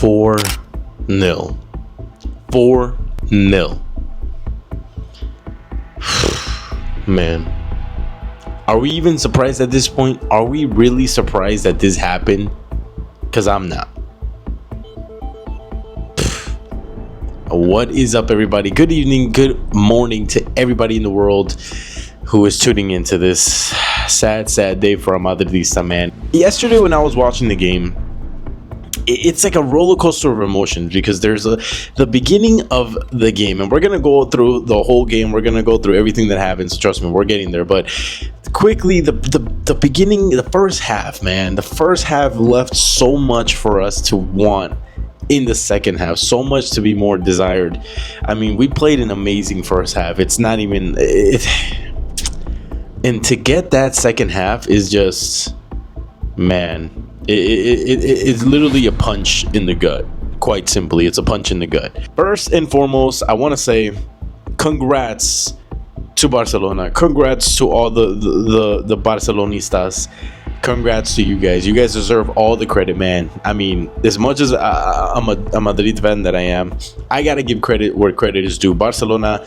4-0. 4-0. Man, are we even surprised at this point? Are we really surprised that this happened? Because I'm not. What is up, everybody? Good evening, good morning to everybody in the world who is tuning into this sad day for a Madridista, man. Yesterday when I was watching the game, it's like a roller coaster of emotions, because there's the beginning of the game, and we're gonna go through the whole game. We're gonna go through everything that happens. Trust me, we're getting there. But quickly, the beginning, the first half, man. The first half left so much for us to want in the second half, so much to be more desired. I mean, we played an amazing first half. It's not even and to get that second half is just, man, it's literally a punch in the gut. Quite simply, it's a punch in the gut. First and foremost, I want to say congrats to Barcelona. Congrats to all the Barcelonistas. Congrats to you guys. You guys deserve all the credit, man. I mean, as much as I'm a Madrid fan that I am, I gotta give credit where credit is due. Barcelona,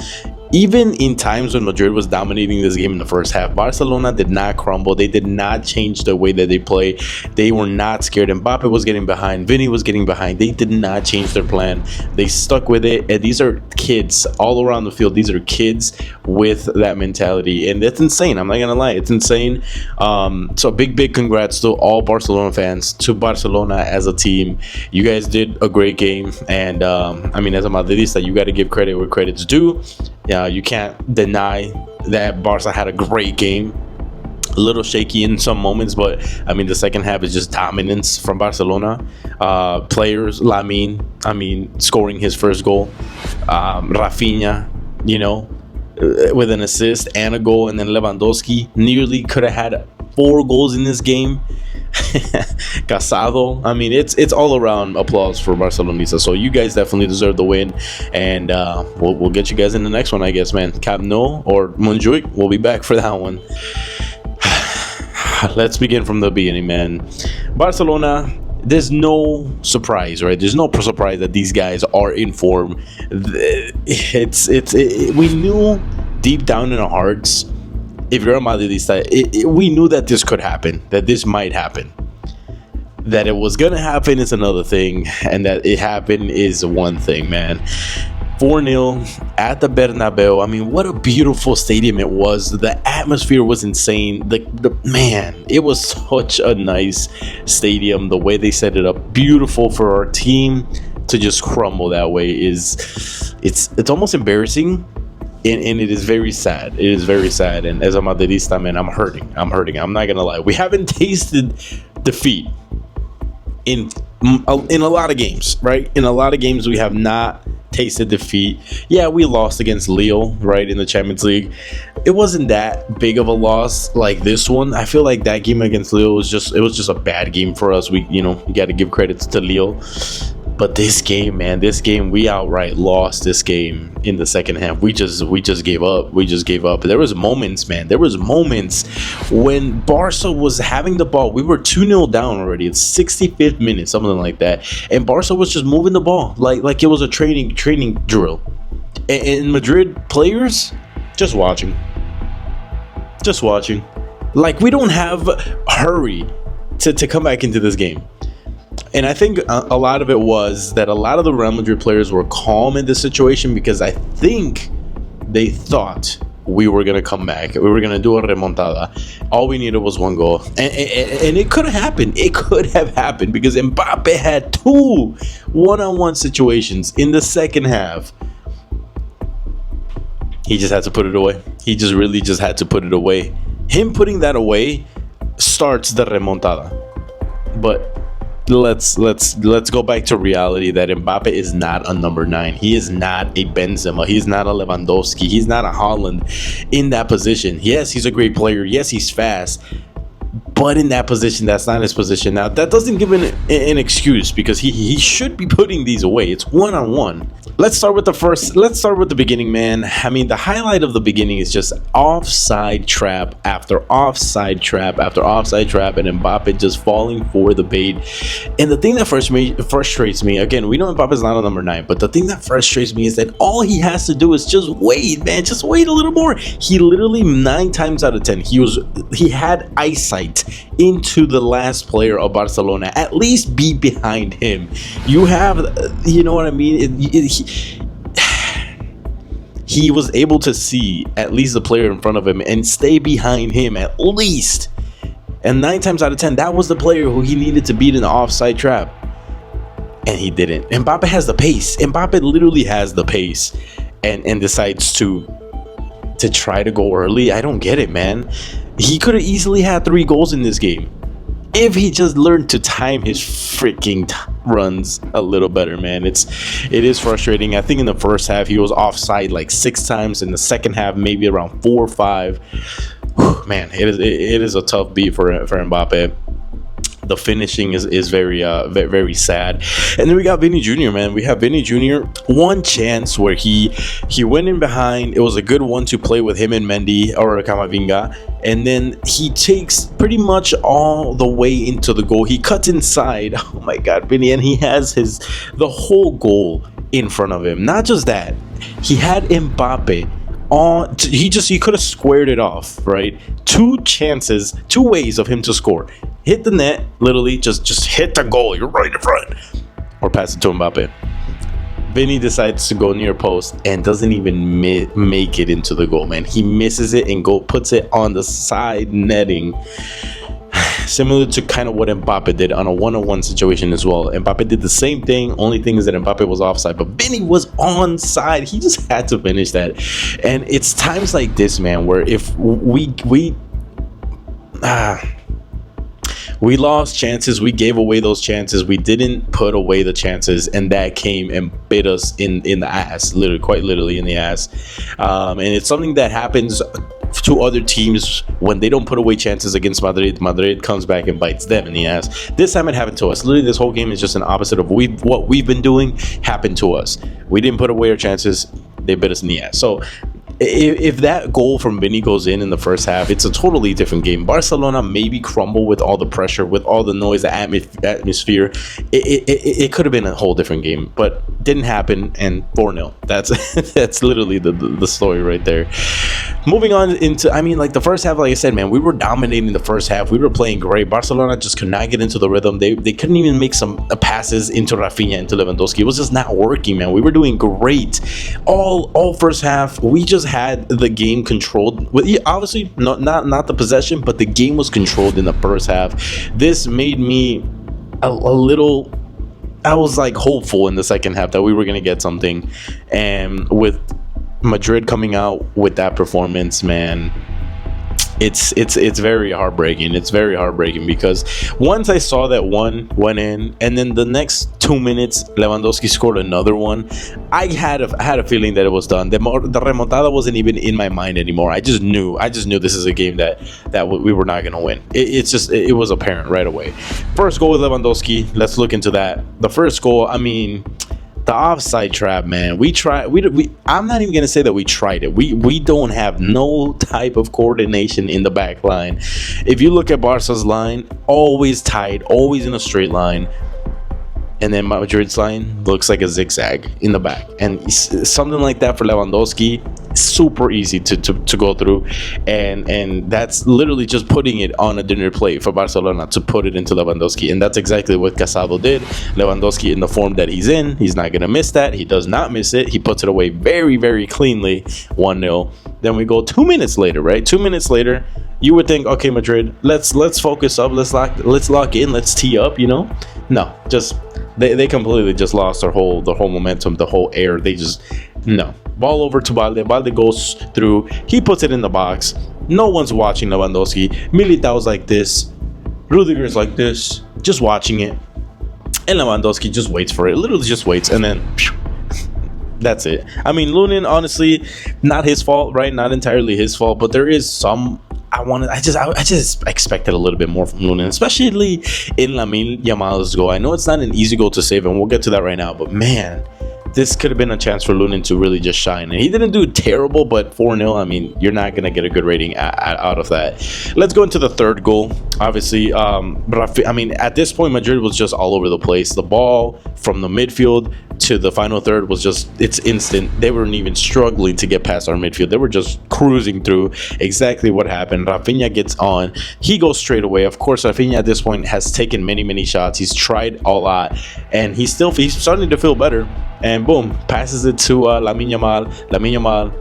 even in times when Madrid was dominating this game in the first half, Barcelona did not crumble. They did not change the way that they play. They were not scared. Mbappe was getting behind. Vini was getting behind. They did not change their plan. They stuck with it. And these are kids all around the field. These are kids with that mentality. And that's insane. I'm not going to lie. It's insane. So big congrats to all Barcelona fans, to Barcelona as a team. You guys did a great game. And I mean, as a Madridista, you got to give credit where credit's due. You can't deny that Barca had a great game. A little shaky in some moments, but I mean, the second half is just dominance from Barcelona. Players, Lamine, scoring his first goal. Raphina, with an assist and a goal, and then Lewandoski nearly could have had 4 goals in this game. Casado. I mean, it's all around applause for Barcelonista. So you guys definitely deserve the win, and we'll get you guys in the next one, I guess, man. Camp Nou or Montjuic, we'll be back for that one. Let's begin from the beginning, man. Barcelona, there's no surprise, right? There's no surprise that these guys are in form. We knew deep down in our hearts, if you're a Madridista, we knew that this could happen, that this might happen. That it was going to happen is another thing, and that it happened is one thing, man. 4-0 at the Bernabeu. I mean, what a beautiful stadium it was. The atmosphere was insane. Man, it was such a nice stadium. The way they set it up, beautiful for our team to just crumble that way it's almost embarrassing. And it is very sad. It is very sad. And as a Madridista, man, I'm hurting. I'm not gonna lie. We haven't tasted defeat in a lot of games, right? In a lot of games, we have not tasted defeat. Yeah, we lost against Lille, right, in the Champions League. It wasn't that big of a loss like this one. I feel like that game against Lille was just a bad game for us. We got to give credits to Lille. But this game, man, we outright lost this game in the second half. We just gave up. There was moments, man. There was moments when Barca was having the ball. We were 2-0 down already. It's 65th minute, something like that. And Barca was just moving the ball like it was a training drill. And Madrid players just watching. Like, we don't have hurry to come back into this game. And I think a lot of it was that a lot of the Real Madrid players were calm in this situation, because I think they thought we were going to come back. We were going to do a remontada. All we needed was 1 goal. And it could have happened. It could have happened, because Mbappe had 2 one-on-one situations in the second half. He just had to put it away. He really had to put it away. Him putting that away starts the remontada. But let's go back to reality, that Mbappe is not a number 9. He is not a Benzema. He's not a Lewandowski. He's not a Haaland in that position. Yes, he's a great player. Yes, he's fast. But in that position, that's not his position. Now, that doesn't give an excuse, because he should be putting these away. It's one-on-one. let's start with the beginning, man. I mean, the highlight of the beginning is just offside trap after offside trap after offside trap, and Mbappe just falling for the bait. And the thing that frustrates me, again, we know Mbappe's not a number 9, but the thing that frustrates me is that all he has to do is just wait, man, just wait a little more. He literally 9 times out of 10, he had eyesight into the last player of Barcelona. At least be behind him. You have, you know what I mean? He was able to see at least the player in front of him and stay behind him at least. And 9 times out of 10, that was the player who he needed to beat in the offside trap. And he didn't. Mbappe has the pace. Mbappe literally has the pace and decides to try to go early. I don't get it, man. He could have easily had 3 goals in this game if he just learned to time his freaking runs a little better, man. It is frustrating. I think in the first half he was offside like 6 times. In the second half, maybe around 4 or 5. Man, it is a tough beat for Mbappe. The finishing is very very sad. And then we got Vini Jr., man. We have Vini Jr. one chance where he went in behind. It was a good 1-2 play with him and Mendy or Camavinga, and then he takes pretty much all the way into the goal. He cuts inside. Oh my god, Vini, and he has the whole goal in front of him. Not just that, he had Mbappe on. He could have squared it off, right? 2 chances, 2 ways of him to score. Hit the net, literally just hit the goal, you're right in front, or pass it to Mbappe. Vini decides to go near post and doesn't even make it into the goal, man. He misses it and puts it on the side netting. Similar to kind of what Mbappe did on a 1-on-1 situation as well. Mbappe did the same thing. Only thing is that Mbappe was offside, but Vini was onside. He just had to finish that. And it's times like this, man, where if we lost chances, we gave away those chances, we didn't put away the chances, and that came and bit us in the ass, literally, quite literally in the ass. And it's something that happens to other teams when they don't put away chances against Madrid. Madrid comes back and bites them in the ass. This time it happened to us. Literally, this whole game is just an opposite of what we've been doing happened to us. We didn't put away our chances, they bit us in the ass. So if that goal from Vini goes in the first half, it's a totally different game. Barcelona maybe crumble with all the pressure, with all the noise, the atmosphere. It could have been a whole different game, but didn't happen, and 4-0. That's literally the story right there. Moving on into, I mean, like the first half, like I said, man, we were dominating the first half. We were playing great. Barcelona just could not get into the rhythm. They couldn't even make some passes into Raphina, into Lewandoski. It was just not working, man. We were doing great all first half. We just had the game controlled. Obviously, not the possession, but the game was controlled in the first half. This made me a little. I was like hopeful in the second half that we were gonna get something, and with Madrid coming out with that performance, man, it's very heartbreaking. It's very heartbreaking because once I saw that one went in, and then the next 2 minutes Lewandowski scored another one, I had a feeling that it was done. The remontada wasn't even in my mind anymore. I just knew this is a game that we were not gonna win. It was apparent right away. First goal with Lewandowski. Let's look into that. The first goal, I mean, the offside trap, man. I'm not even gonna say that we tried it. We don't have no type of coordination in the back line. If you look at Barca's line, always tight, always in a straight line, and then Madrid's line looks like a zigzag in the back. And something like that for Lewandowski, super easy to go through, and that's literally just putting it on a dinner plate for Barcelona to put it into Lewandowski, and that's exactly what Casado did. Lewandowski, in the form that he's in, he's not gonna miss that. He does not miss it. He puts it away very, very cleanly. 1-0. Then we go 2 minutes later, right? 2 minutes later, you would think, okay, Madrid, let's focus up, let's lock in, let's tee up, you know? No, just they completely just lost their whole momentum, the whole air. They just, no. Ball over to Balde. Balde goes through. He puts it in the box. No one's watching Lewandowski. Militao's like this. Rudiger's like this, just watching it. And Lewandowski just waits for it. Literally just waits, and then that's it. I mean, Lunin, honestly, not his fault, right? Not entirely his fault, but there is some. I just expected a little bit more from Lunin, especially in Lamine Yamal's goal. I know it's not an easy goal to save, and we'll get to that right now, but man, this could have been a chance for Lunin to really just shine. And he didn't do terrible, but 4-0, I mean, you're not going to get a good rating out of that. Let's go into the third goal. Obviously, I mean, at this point, Madrid was just all over the place. The ball from the midfield to the final third was just, it's instant. They weren't even struggling to get past our midfield. They were just cruising through. Exactly what happened. Raphina gets on. He goes straight away. Of course, Raphina at this point has taken many shots. He's tried a lot, and he's starting to feel better. And boom, passes it to Lamine Yamal. Lamine Yamal,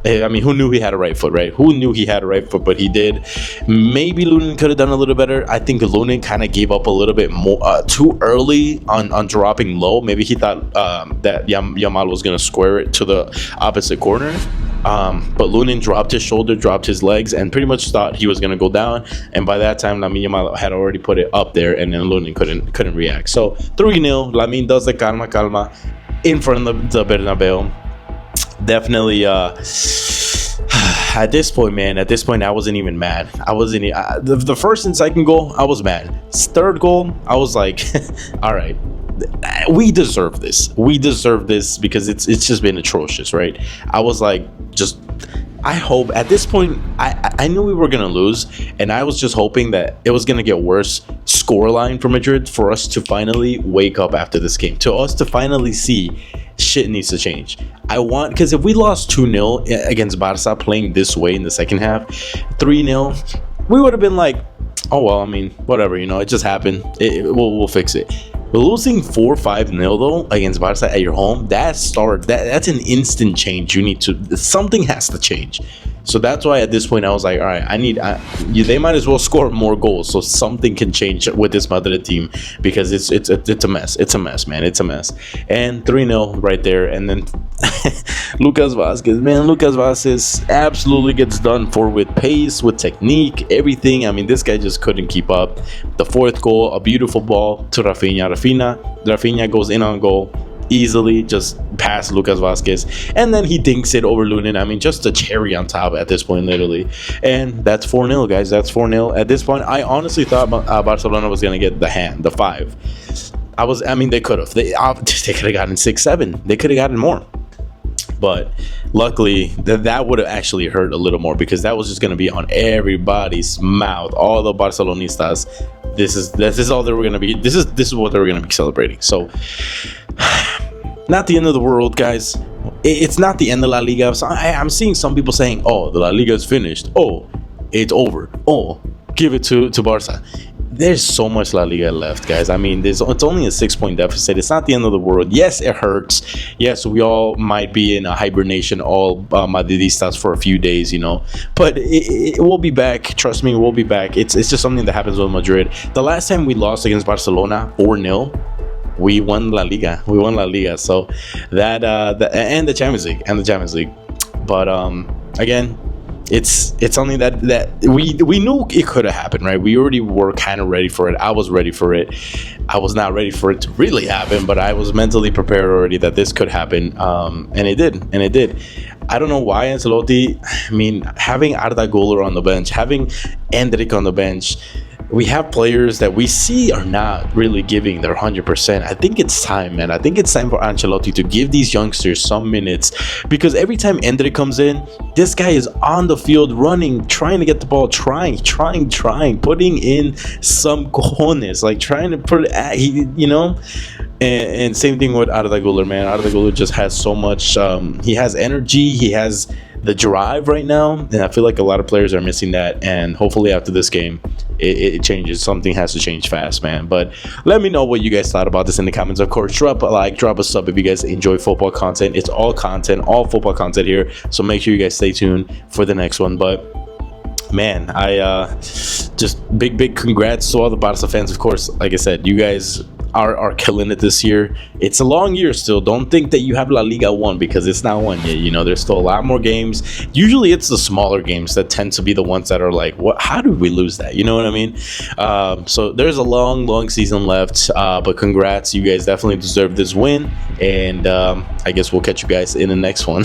I mean, who knew he had a right foot, right? Who knew he had a right foot, but he did. Maybe Lunin could have done a little better. I think Lunin kind of gave up a little bit more too early on dropping low. Maybe he thought that Yamal was going to square it to the opposite corner. But Lunin dropped his shoulder, dropped his legs, and pretty much thought he was going to go down. And by that time, Lamine Yamal had already put it up there, and then Lunin couldn't react. So 3-0. Lamine does the calma in front of the Bernabeu. Definitely at this point, man, I wasn't even mad. The first and second goal, I was mad. Third goal, I was like, all right, we deserve this because it's just been atrocious, right? I was like, I hope at this point, I knew we were gonna lose, and I was just hoping that it was gonna get worse scoreline for Madrid for us to finally wake up after this game, to us to finally see shit needs to change. Because if we lost 2-0 against Barca playing this way in the second half, 3-0, we would have been like, oh well, I mean, whatever, it just happened. We'll fix it. But losing 4-5-0 though against Barca at your home, that's an instant change. Something has to change. So that's why at this point I was like, all right, they might as well score more goals so something can change with this Madrid team, because it's a mess. It's a mess, man. It's a mess. And 3-0 right there. And then Lucas Vázquez absolutely gets done for with pace, with technique, everything. I mean, this guy just couldn't keep up. The fourth goal, a beautiful ball to Raphina. Raphina goes in on goal easily, just past Lucas Vázquez, and then he dinks it over Lunin. I mean, just a cherry on top at this point, literally. And that's 4-0, guys. That's 4-0. At this point, I honestly thought Barcelona was going to get the 5. They could have. They could have gotten 6-7. They could have gotten more. But luckily, that would have actually hurt a little more, because that was just going to be on everybody's mouth. All the Barcelonistas. This is all they were going to be. This is what they were going to be celebrating. So, not the end of the world, guys. It's not the end of La Liga. So I'm seeing some people saying, "Oh, the La Liga is finished. Oh, it's over. Oh, give it to Barca." There's so much La Liga left, guys. I mean, it's only a 6-point deficit. It's not the end of the world. Yes, it hurts. Yes, we all might be in a hibernation, all Madridistas, for a few days, But it will be back. Trust me, we'll be back. It's just something that happens with Madrid. The last time we lost against Barcelona 4-0, we won La Liga. So that and the Champions League. But again, it's something that we knew it could have happened, right? We already were kind of ready for it. I was ready for it. I was not ready for it to really happen, but I was mentally prepared already that this could happen, and it did. I don't know why Ancelotti, having Arda Güler on the bench, having Endrick on the bench, we have players that we see are not really giving their 100%. I think it's time, man. I think it's time for Ancelotti to give these youngsters some minutes, because every time Endrick comes in, this guy is on the field running, trying to get the ball, trying, putting in some cojones, like trying to put it at, and same thing with Arda Güler, man. Arda Güler just has so much, he has energy, he has the drive right now, and I feel like a lot of players are missing that. And hopefully after this game it changes. Something has to change fast, man. But let me know what you guys thought about this in the comments. Of course, drop a like, drop a sub if you guys enjoy football content. It's all football content here, so make sure you guys stay tuned for the next one. But man, I just big congrats to all the Barca fans. Of course, like I said, you guys are killing it this year. It's a long year still. Don't think that you have La Liga won, because it's not won yet. There's still a lot more games. Usually it's the smaller games that tend to be the ones that are like, what? How did we lose that? You know what I mean? So there's a long season left, but congrats. You guys definitely deserve this win. and I guess we'll catch you guys in the next one.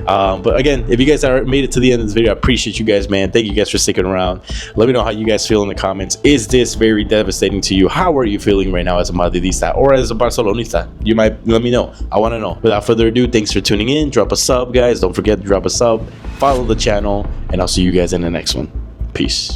But again, if you guys made it to the end of this video, I appreciate you guys, man. Thank you guys for sticking around. Let me know how you guys feel in the comments. Is this very devastating to you? How are you feeling right now as a Madridista or as a Barcelonista? You might let me know. I want to know. Without further ado, thanks for tuning in. Drop a sub, guys. Don't forget to drop a sub, follow the channel, and I'll see you guys in the next one. Peace.